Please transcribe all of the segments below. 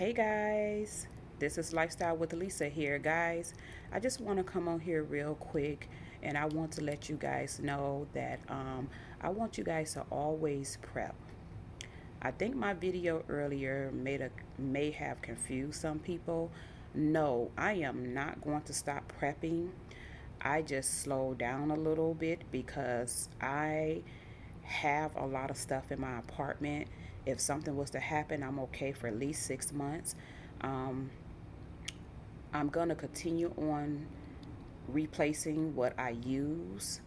Hey guys, this is Lifestyle with Lisa here, guys. I just want to come on here real quick and I want to let you guys know that I want you guys to always prep. I think my video earlier may have confused some people. No, I am not going to stop prepping. I just slow down a little bit because I have a lot of stuff in my apartment. If something was to happen, I'm okay for at least 6 months. Um, I'm gonna continue on replacing what I use,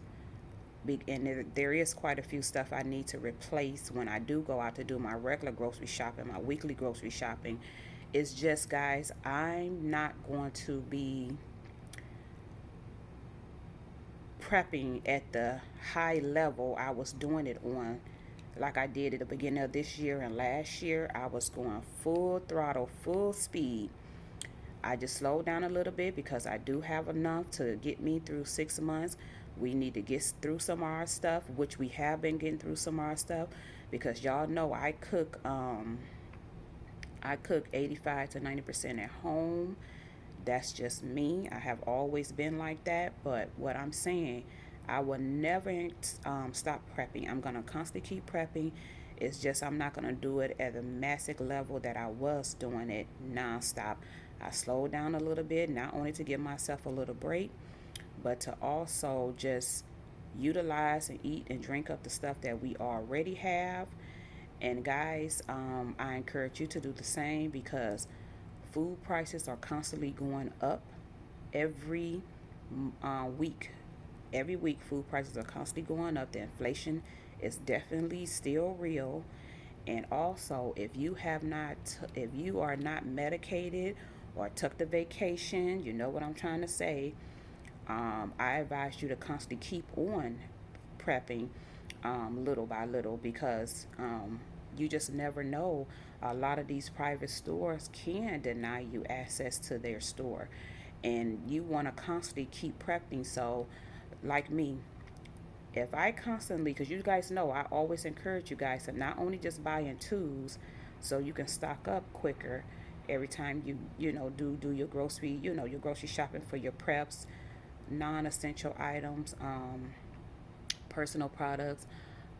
and there is quite a few stuff I need to replace when I do go out to do my regular grocery shopping, my weekly grocery shopping. It's just, guys, I'm not going to be prepping at the high level I was doing it on like I did at the beginning of this year and last year. I was going full throttle, full speed. I just slowed down a little bit because I do have enough to get me through 6 months. We need to get through some of our stuff, which we have been getting through some of our stuff, because y'all know I cook 85 to 90% at home. That's just me. I have always been like that. But what I'm saying, I will never stop prepping. I'm going to constantly keep prepping. It's just I'm not going to do it at the massive level that I was doing it nonstop. I slowed down a little bit, not only to give myself a little break, but to also just utilize and eat and drink up the stuff that we already have. And guys, I encourage you to do the same because food prices are constantly going up every week. Every week, food prices are constantly going up. The inflation is definitely still real. And also, if you are not medicated or took the vacation, you know what I'm trying to say. I advise you to constantly keep on prepping, little by little, because you just never know. A lot of these private stores can deny you access to their store, and you want to constantly keep prepping. So, like me, if I constantly, because you guys know, I always encourage you guys to not only just buy in twos, so you can stock up quicker every time you do your grocery shopping for your preps, non-essential items, personal products.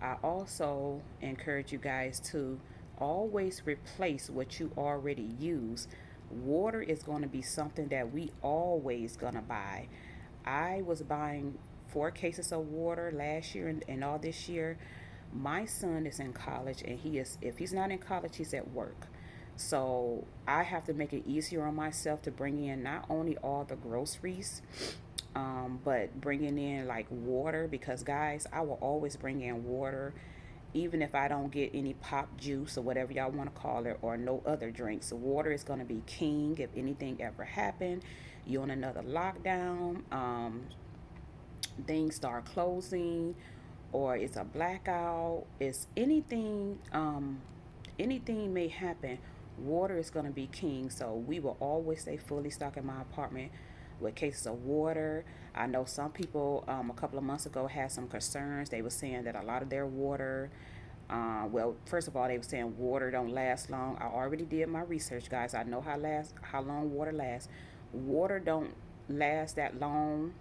I also encourage you guys to always replace what you already use. Water is going to be something that we always gonna buy. I was buying 4 cases of water last year and all this year. My son is in college, and if he's not in college, he's at work. So I have to make it easier on myself to bring in not only all the groceries, but bringing in like water, because guys, I will always bring in water even if I don't get any pop juice or whatever y'all want to call it, or no other drinks. Water is going to be king if anything ever happened. You on another lockdown, things start closing, or it's a blackout, it's anything may happen. Water is going to be king, so we will always stay fully stocked in my apartment with cases of water. I know some people a couple of months ago had some concerns. They were saying that a lot of their water, well, first of all, they were saying water don't last long. I already did my research, guys. I know how long water lasts. Water don't last that long.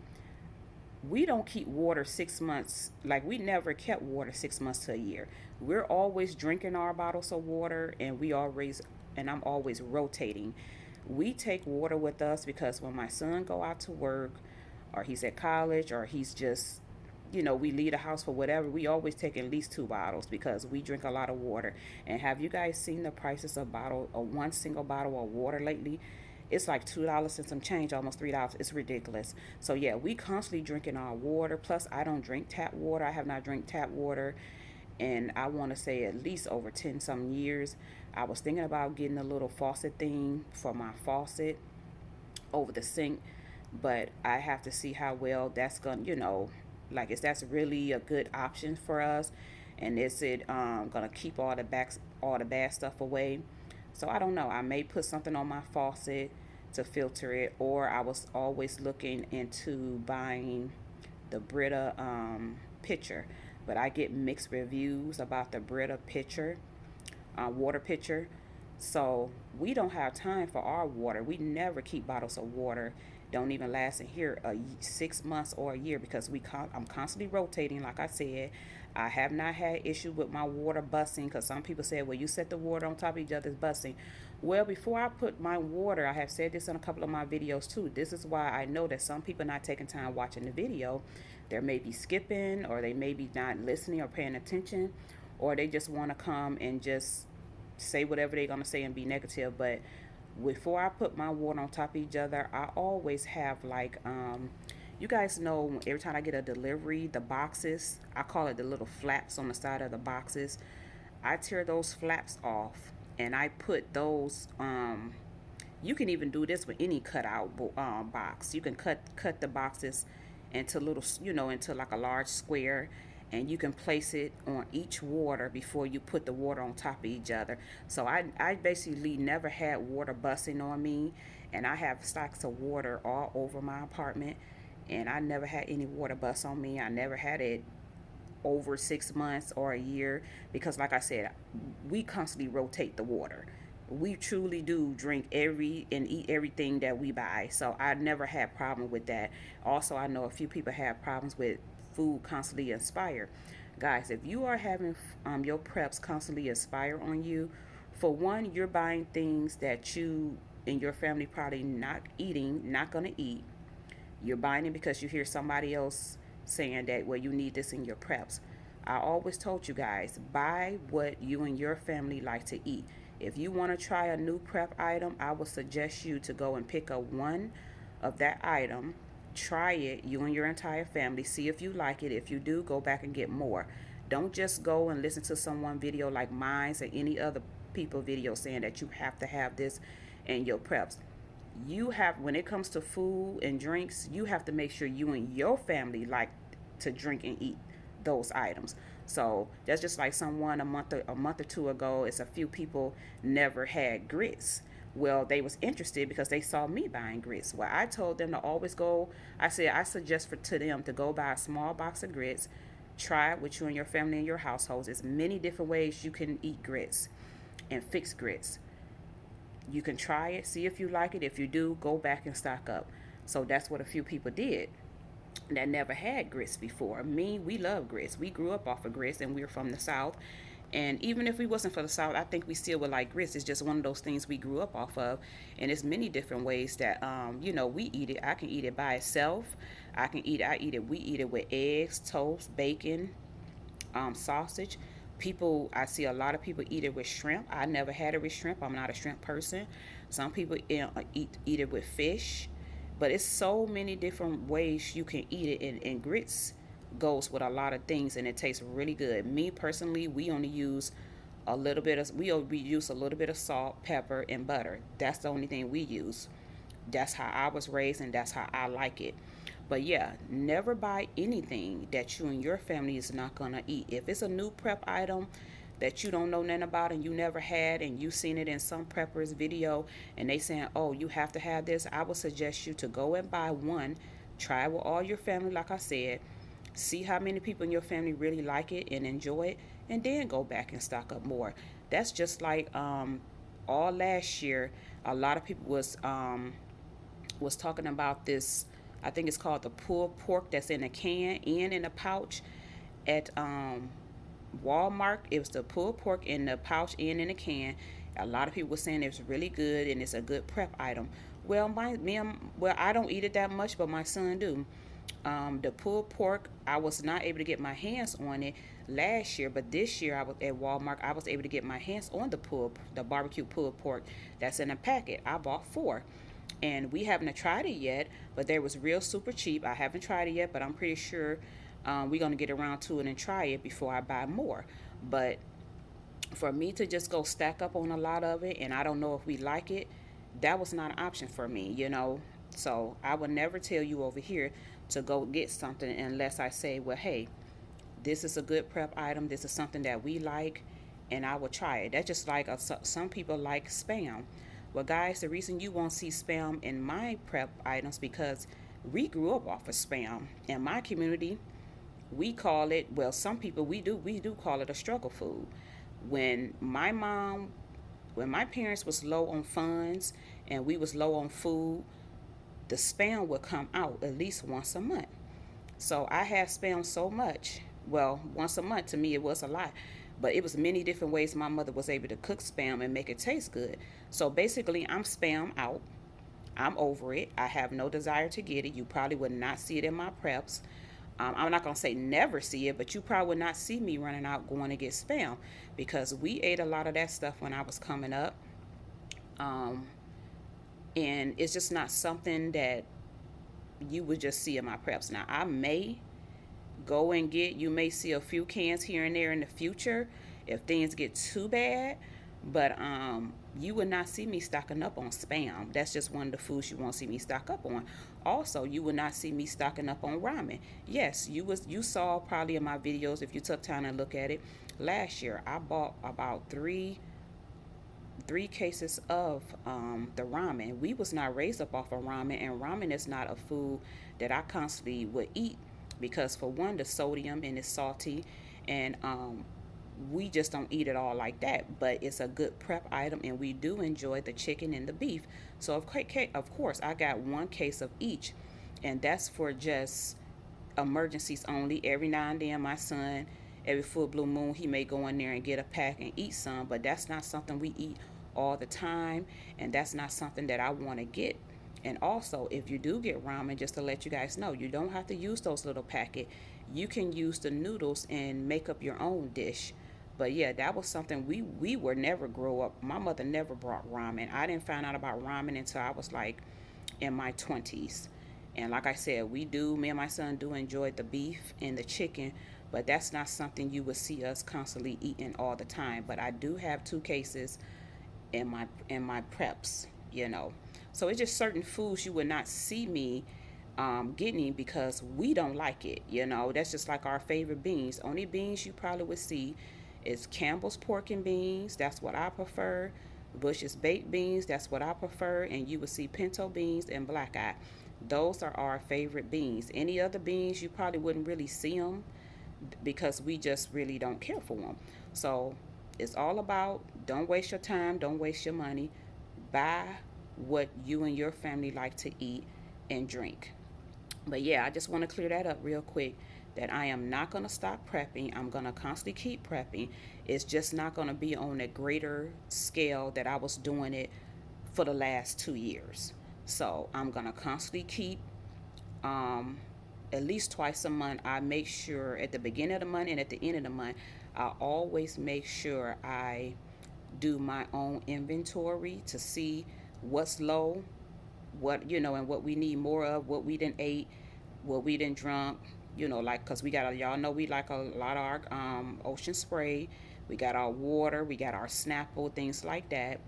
We don't keep water 6 months. Like, we never kept water 6 months to a year. We're always drinking our bottles of water, and I'm always rotating. We take water with us because when my son go out to work, or he's at college, or he's just, we leave the house for whatever, we always take at least 2 bottles because we drink a lot of water. And have you guys seen the prices of one single bottle of water lately? It's like $2 and some change, almost $3. It's ridiculous. So yeah, we constantly drinking our water. Plus, I don't drink tap water. I have not drank tap water, and I want to say at least over 10 some years. I was thinking about getting a little faucet thing for my faucet over the sink, but I have to see how well that's gonna, like, is that's really a good option for us, and is it gonna keep all the bad stuff away? So I don't know. I may put something on my faucet to filter it, or I was always looking into buying the Brita pitcher, but I get mixed reviews about the Brita pitcher, water pitcher. So we don't have time for our water. We never keep bottles of water. Don't even last in here 6 months or a year because I'm constantly rotating. Like I said, I have not had issue with my water busting because some people say, well, you set the water on top of each other's busting. Well, before I put my water, I have said this in a couple of my videos too. This is why I know that some people not taking time watching the video. They may be skipping, or they may be not listening or paying attention, or they just want to come and just say whatever they're gonna say and be negative. But before I put my water on top of each other, I always have like you guys know every time I get a delivery, the boxes, I call it the little flaps on the side of the boxes. I tear those flaps off and I put those you can even do this with any cutout box. You can cut the boxes into little, into like a large square, and you can place it on each water before you put the water on top of each other. So I basically never had water busting on me, and I have stocks of water all over my apartment, and I never had any water bust on me. I never had it over 6 months or a year because, like I said, we constantly rotate the water. We truly do drink every and eat everything that we buy, so I never had problem with that. Also, I know a few people have problems with food constantly expire. Guys, if you are having your preps constantly expire on you, for one, you're buying things that you and your family probably not gonna eat. You're buying it because you hear somebody else saying that, well, you need this in your preps. I always told you guys, buy what you and your family like to eat. If you want to try a new prep item, I would suggest you to go and pick up one of that item, try it, you and your entire family, see if you like it. If you do, go back and get more. Don't just go and listen to someone video like mine or any other people video saying that you have to have this in your preps. You have, when it comes to food and drinks, you have to make sure you and your family like to drink and eat those items. So that's just like someone a month or two ago, it's a few people never had grits. Well, they was interested because they saw me buying grits. Well, I told them to always go. I said I suggest to them to go buy a small box of grits, try it with you and your family and your households. There's many different ways you can eat grits and fix grits. You can try it, see if you like it. If you do, go back and stock up. So that's what a few people did that never had grits before. Me, we love grits. We grew up off of grits, and we're from the South. And even if we wasn't from the South, I think we still would like grits. It's just one of those things we grew up off of. And there's many different ways that we eat it. I can eat it by itself. I eat it, we eat it with eggs, toast, bacon, sausage. People, I see a lot of people eat it with shrimp. I never had it with shrimp. I'm not a shrimp person. Some people eat it with fish, but it's so many different ways you can eat it. And grits goes with a lot of things, and it tastes really good. Me personally, we use a little bit of salt, pepper, and butter. That's the only thing we use. That's how I was raised, and that's how I like it. But yeah, never buy anything that you and your family is not gonna eat. If it's a new prep item that you don't know nothing about and you never had, and you seen it in some preppers video and they saying, oh, you have to have this, I would suggest you to go and buy one, try it with all your family like I said, see how many people in your family really like it and enjoy it, and then go back and stock up more. That's just like all last year, a lot of people was talking about this. I think it's called the pulled pork that's in a can and in a pouch at Walmart. It was the pulled pork in the pouch and in a can. A lot of people were saying it was really good and it's a good prep item. Well, I don't eat it that much, but my son do. The pulled pork, I was not able to get my hands on it last year, but this year I was at Walmart. I was able to get my hands on the barbecue pulled pork that's in a packet. I bought four, and we haven't tried it yet, but they was real super cheap. I haven't tried it yet, but I'm pretty sure we're gonna get around to it and try it before I buy more. But for me to just go stack up on a lot of it, and I don't know if we like it, that was not an option for me. So I would never tell you over here to go get something unless I say, well, hey, this is a good prep item. This is something that we like, and I will try it. That's just like some people like spam. Well, guys, the reason you won't see spam in my prep items because we grew up off of spam. In my community, we call it, well, some people we do call it a struggle food. When my mom when my parents was low on funds and we was low on food, the spam would come out at least once a month. So I had spam so much. Well, once a month to me it was a lot, but it was many different ways my mother was able to cook spam and make it taste good. So basically, I'm spam out. I'm over it. I have no desire to get it. You probably would not see it in my preps. I'm not going to say never see it, but you probably would not see me running out going to get spam because we ate a lot of that stuff when I was coming up. Um, and it's just not something that you would just see in my preps. Now, I may go and get, you may see a few cans here and there in the future if things get too bad, but you would not see me stocking up on spam. That's just one of the foods you won't see me stock up on. Also, you would not see me stocking up on ramen. Yes, you saw probably in my videos if you took time to look at it. Last year I bought about three cases of the ramen. We was not raised up off of ramen, and ramen is not a food that I constantly would eat because for one, the sodium and it's salty, and we just don't eat it all like that. But it's a good prep item, and we do enjoy the chicken and the beef. So of course, I got one case of each, and that's for just emergencies only. Every now and then, my son, every full blue moon, he may go in there and get a pack and eat some, but that's not something we eat all the time, and that's not something that I want to get. And also, if you do get ramen, just to let you guys know, you don't have to use those little packet. You can use the noodles and make up your own dish. But yeah, that was something we were never grow up. My mother never brought ramen. I didn't find out about ramen until I was like in my 20s. And like I said, me and my son do enjoy the beef and the chicken, but that's not something you would see us constantly eating all the time. But I do have two cases in my preps, you know. So it's just certain foods you would not see me getting because we don't like it, you know. That's just like our favorite beans. Only beans you probably would see is Campbell's pork and beans. That's what I prefer. Bush's baked beans. That's what I prefer. And you would see pinto beans and black eye. Those are our favorite beans. Any other beans you probably wouldn't really see them because we just really don't care for them. So it's all about don't waste your time, don't waste your money. Buy what you and your family like to eat and drink. But yeah, I just want to clear that up real quick that I am not going to stop prepping. I'm going to constantly keep prepping. It's just not going to be on a greater scale that I was doing it for the last 2 years. So I'm going to constantly keep um, at least twice a month. I make sure at the beginning of the month and at the end of the month, I always make sure I do my own inventory to see what's low, what and what we need more of, what we didn't ate, what we didn't drunk. Like because we got y'all know we like a lot of our ocean spray. We got our water, we got our Snapple, things like that.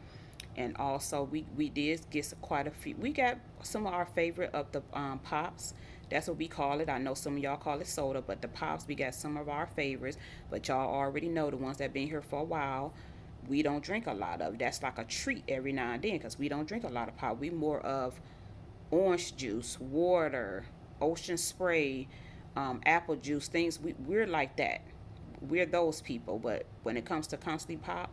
And also we did get quite a few. We got some of our favorite of the pops. That's what we call it. I know some of y'all call it soda, but the pops, we got some of our favorites. But y'all already know the ones that been here for a while. We don't drink a lot of. That's like a treat every now and then because we don't drink a lot of pop. We more of orange juice, water, ocean spray, apple juice, things. We're like that. We're those people. But when it comes to constantly pop,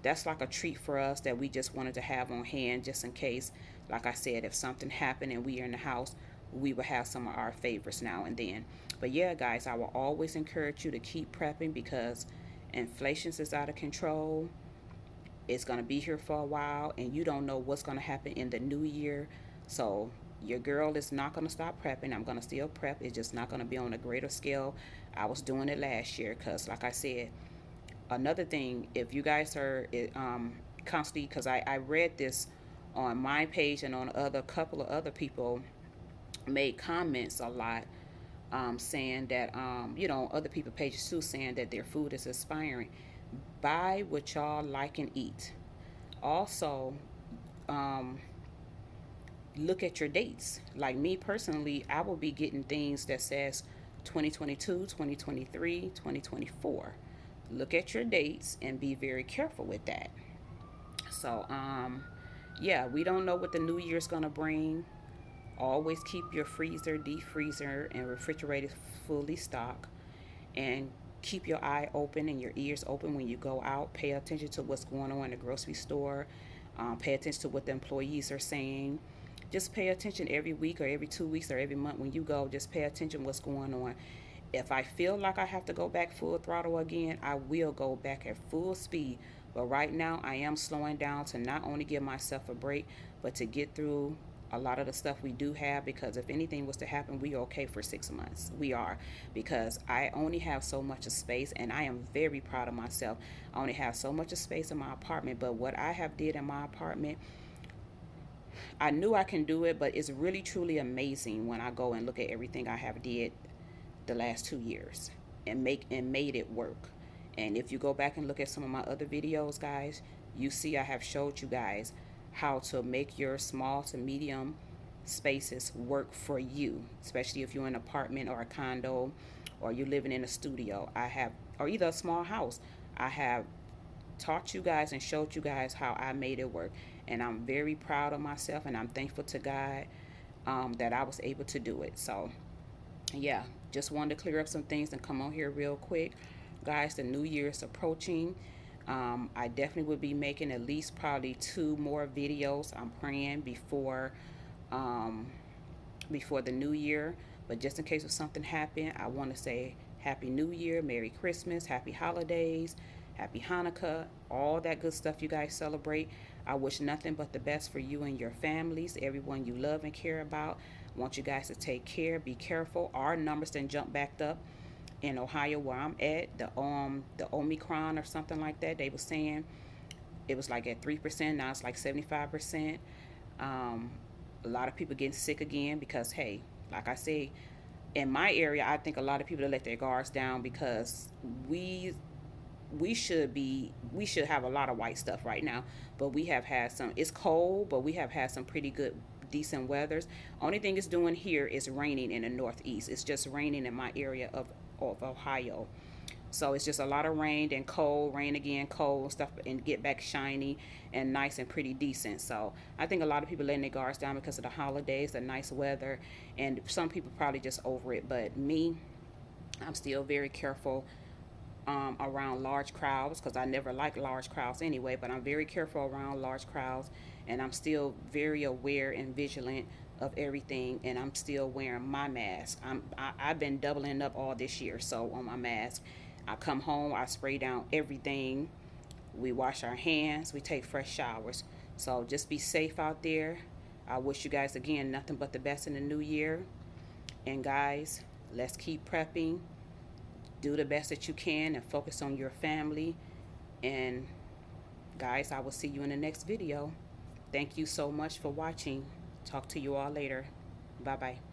that's like a treat for us that we just wanted to have on hand just in case. Like I said, if something happened and we are in the house, we will have some of our favorites now and then. But yeah, guys, I will always encourage you to keep prepping because inflation is out of control. It's going to be here for a while, and you don't know what's going to happen in the new year. So your girl is not going to stop prepping. I'm going to still prep. It's just not going to be on a greater scale. I was doing it last year because, like I said, another thing, if you guys are constantly, because I read this on my page and on other couple of other people made comments a lot saying that other people pages too saying that their food is expiring. Buy what y'all like and eat. Also, um, look at your dates. Like me personally, I will be getting things that says 2022, 2023, 2024. Look at your dates and be very careful with that. So, yeah, we don't know what the new year's gonna bring. Always keep your freezer, deep freezer, and refrigerator fully stocked. And Keep your eye open and your ears open when you go out. Pay attention to what's going on in the grocery store. Pay attention to what the employees are saying. Just pay attention every week or every 2 weeks or every month when you go. Just pay attention what's going on. If I feel like I have to go back full throttle again, I will go back at full speed. But right now, I am slowing down to not only give myself a break, but to get through a lot of the stuff we do have, because if anything was to happen, we are okay for 6 months. We are, because I only have so much of space, and I am very proud of myself. I only have so much of space in my apartment, but what I have did in my apartment, I knew I can do it, but it's really truly amazing when I go and look at everything I have did the last 2 years and made it work. And if you go back and look at some of my other videos, guys, you see I have showed you guys how to make your small to medium spaces work for you, especially if you're in an apartment or a condo or you're living in a studio. I have, or either a small house. I have taught you guys and showed you guys how I made it work. And I'm very proud of myself, and I'm thankful to God that I was able to do it. So, yeah, just wanted to clear up some things and come on here real quick. Guys, the new year is approaching. I definitely will be making at least probably 2 more videos. I'm praying um, before the new year. But just in case of something happen, I want to say Happy New Year, Merry Christmas, Happy Holidays, Happy Hanukkah, all that good stuff you guys celebrate. I wish nothing but the best for you and your families, everyone you love and care about. I want you guys to take care, be careful. Our numbers then jump back up in Ohio where I'm at. The Omicron or something like that. They were saying it was like at 3%. Now it's like 75%. Um, a lot of people getting sick again because, hey, like I say, in my area, I think a lot of people let their guards down because we should have a lot of white stuff right now, but we have had some. It's cold, but we have had some pretty good decent weathers. Only thing it's doing here is raining in the northeast. It's just raining in my area of Ohio. So it's just a lot of rain and cold, rain again, cold stuff, and get back shiny and nice and pretty decent. So I think a lot of people letting their guards down because of the holidays, the nice weather, and some people probably just over it. But me, I'm still very careful around large crowds because I never like large crowds anyway. But I'm very careful around large crowds, and I'm still very aware and vigilant of everything, and I'm still wearing my mask. I've been doubling up all this year, so on my mask. I come home, I spray down everything. We wash our hands, we take fresh showers. So just be safe out there. I wish you guys again nothing but the best in the new year. And guys, let's keep prepping. Do the best that you can and focus on your family. And guys, I will see you in the next video. Thank you so much for watching. Talk to you all later. Bye bye.